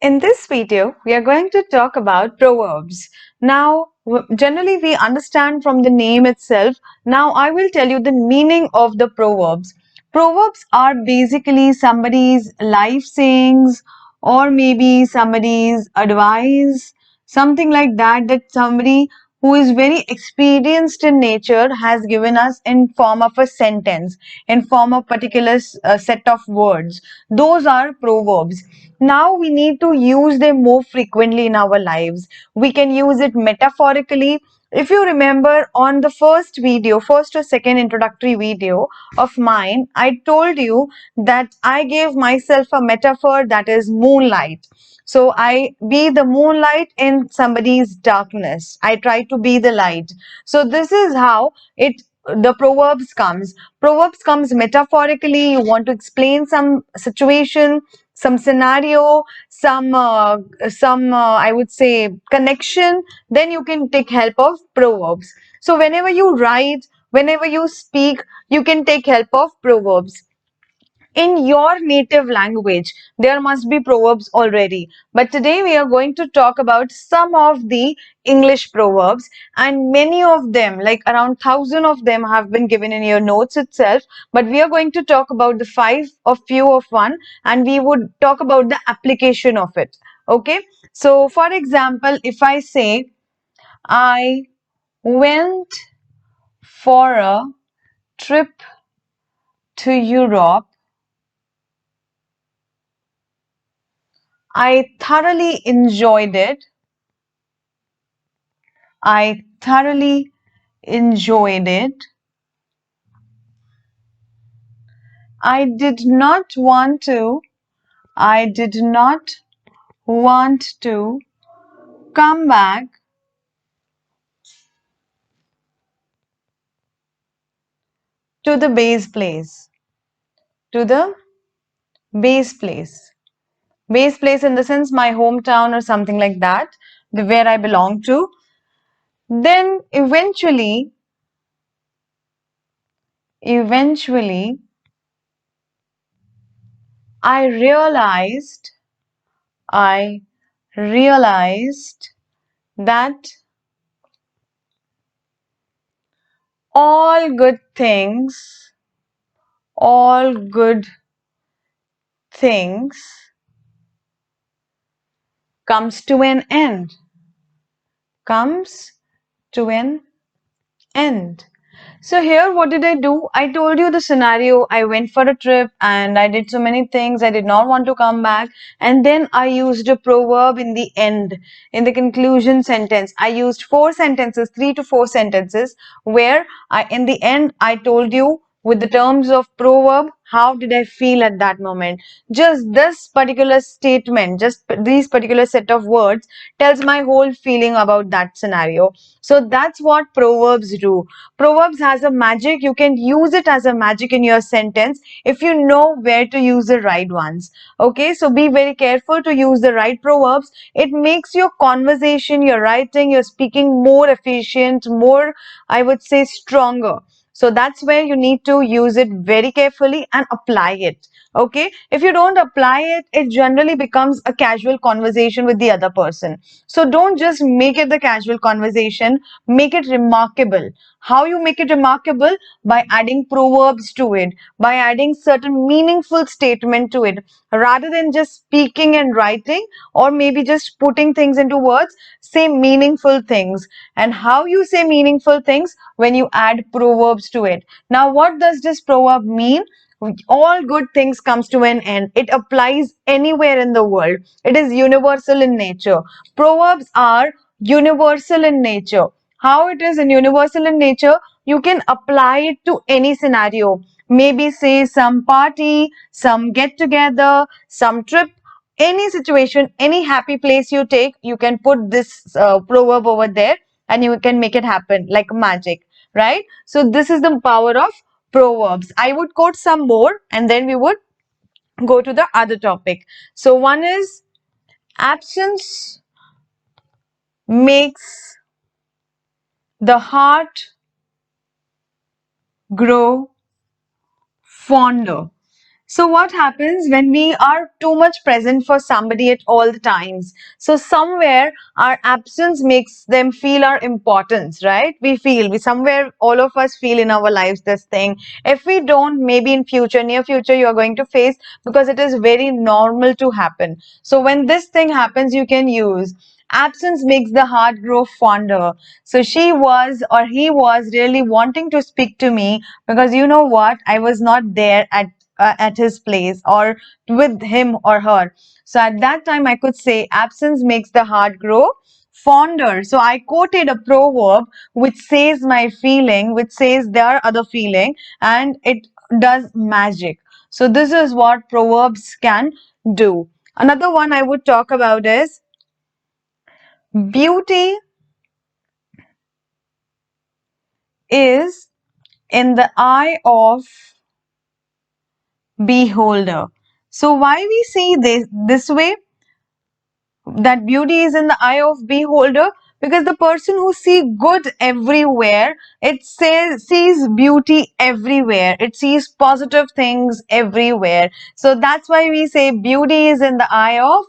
In this video, we are going to talk about proverbs. Now, generally we understand from the name itself. Now, I will tell you the meaning of the proverbs. Proverbs are basically somebody's life sayings or maybe somebody's advice, something like that, that somebody who is very experienced in nature has given us in form of a sentence, in form of particular set of words. Those are proverbs. Now we need to use them more frequently in our lives. We can use it metaphorically. If you remember on the first or second introductory video of mine, I told you that I gave myself a metaphor, that is moonlight. So I be the moonlight in somebody's darkness. I try to be the light. So this is how the proverbs comes metaphorically. You want to explain some situation, some scenario, some I would say connection, then you can take help of proverbs. So whenever you write, whenever you speak, you can take help of proverbs. In your native language, there must be proverbs already. But today we are going to talk about some of the English proverbs, and many of them, like around 1,000 of them, have been given in your notes itself. But we are going to talk about the five or few of one, and we would talk about the application of it. Okay. So, for example, if I say, I went for a trip to Europe, I thoroughly enjoyed it. I thoroughly enjoyed it. I did not want to, I did not want to come back to the base place. To the base place. Base place in the sense my hometown or something like that, where I belong to. Then eventually, I realized that all good things comes to an end. Comes to an end. So here, what did I do? I told you the scenario. I went for a trip and I did so many things. I did not want to come back. And then I used a proverb in the end, in the conclusion sentence. I used four sentences, 3 to 4 sentences, where in the end, I told you with the terms of proverb, how did I feel at that moment? Just this particular statement, just these particular set of words tells my whole feeling about that scenario. So that's what proverbs do. Proverbs has a magic. You can use it as a magic in your sentence if you know where to use the right ones. Okay, so be very careful to use the right proverbs. It makes your conversation, your writing, your speaking more efficient, more, I would say, stronger. So that's where you need to use it very carefully and apply it. Okay, if you don't apply it, it generally becomes a casual conversation with the other person. So don't just make it the casual conversation, make it remarkable. How you make it remarkable? By adding proverbs to it, by adding certain meaningful statement to it, rather than just speaking and writing, or maybe just putting things into words. Say meaningful things. And how you say meaningful things? When you add proverbs to it. Now, what does this proverb mean? All good things comes to an end. It applies anywhere in the world. It is universal in nature. Proverbs are universal in nature. How it is in universal in nature? You can apply it to any scenario. Maybe say some party, some get together, some trip, any situation, any happy place you take, you can put this proverb over there and you can make it happen like magic, right? So this is the power of proverbs. I would quote some more and then we would go to the other topic. So one is, absence makes the heart grow fonder. So what happens when we are too much present for somebody at all the times? So somewhere our absence makes them feel our importance, right? We somewhere, all of us feel in our lives this thing. If we don't, maybe in future, near future, you are going to face, because it is very normal to happen. So when this thing happens, you can use absence makes the heart grow fonder. So she was, or he was, really wanting to speak to me, because you know what, I was not there at his place or with him or her. So at that time, I could say absence makes the heart grow fonder. So I quoted a proverb which says my feeling, which says their other feeling, and it does magic. So this is what proverbs can do. Another one I would talk about is beauty is in the eye of beholder. So why we see this way, that beauty is in the eye of beholder? Because the person who see good everywhere, it says sees beauty everywhere, it sees positive things everywhere. So that's why we say beauty is in the eye of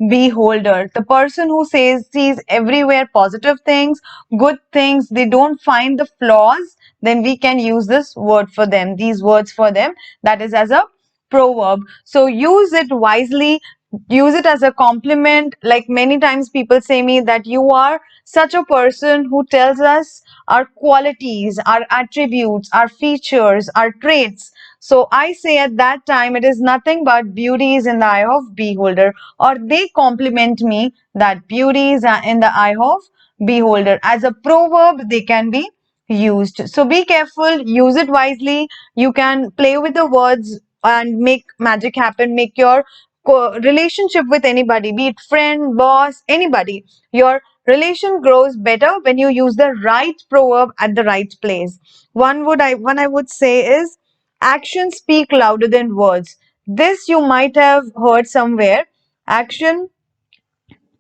beholder. The person who sees everywhere positive things, good things, they don't find the flaws, then we can use this word for them, these words for them, that is as a proverb. So use it wisely, use it as a compliment. Like many times people say me that you are such a person who tells us our qualities, our attributes, our features, our traits. So I say at that time, it is nothing but beauty is in the eye of beholder, or they compliment me that beauty is in the eye of beholder. As a proverb, they can be used. So be careful, use it wisely. You can play with the words and make magic happen, make your relationship with anybody, be it friend, boss, anybody, your relation grows better when you use the right proverb at the right place. One I would say is actions speak louder than words. This you might have heard somewhere. Action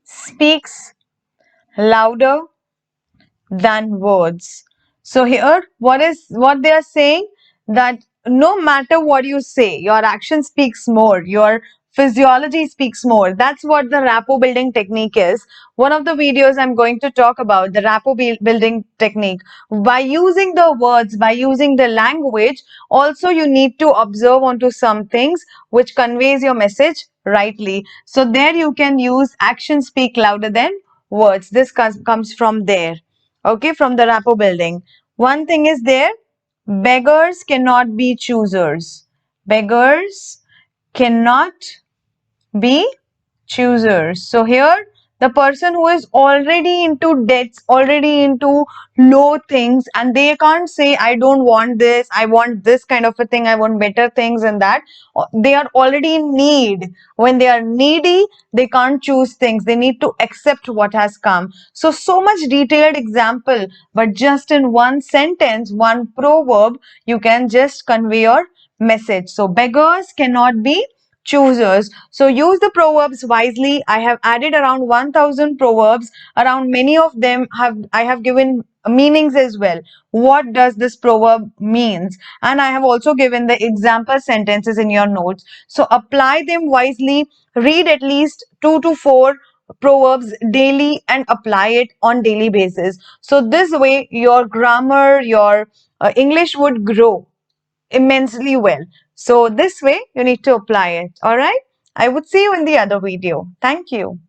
speaks louder than words. So here, what they are saying, that no matter what you say, your action speaks more, your physiology speaks more. That's what the rapport building technique is. One of the videos I'm going to talk about the rapport building technique. By using the words, by using the language, also you need to observe onto some things which conveys your message rightly. So there you can use action speak louder than words. This comes from there. Okay, from the rapport building. One thing is there, beggars cannot be choosers. Beggars cannot be choosers. So here, the person who is already into debts, already into low things, and they can't say, I don't want this, I want this kind of a thing, I want better things and that. They are already in need. When they are needy, they can't choose things. They need to accept what has come. So much detailed example, but just in one sentence, one proverb, you can just convey your message. So beggars cannot be choosers. So use the proverbs wisely. I have added around 1000 proverbs. Around many of them I have given meanings as well. What does this proverb means? And I have also given the example sentences in your notes. So apply them wisely. Read at least 2 to 4 proverbs daily and apply it on daily basis. So this way your grammar, your English would grow immensely well. So this way you need to apply it. All right. I would see you in the other video. Thank you.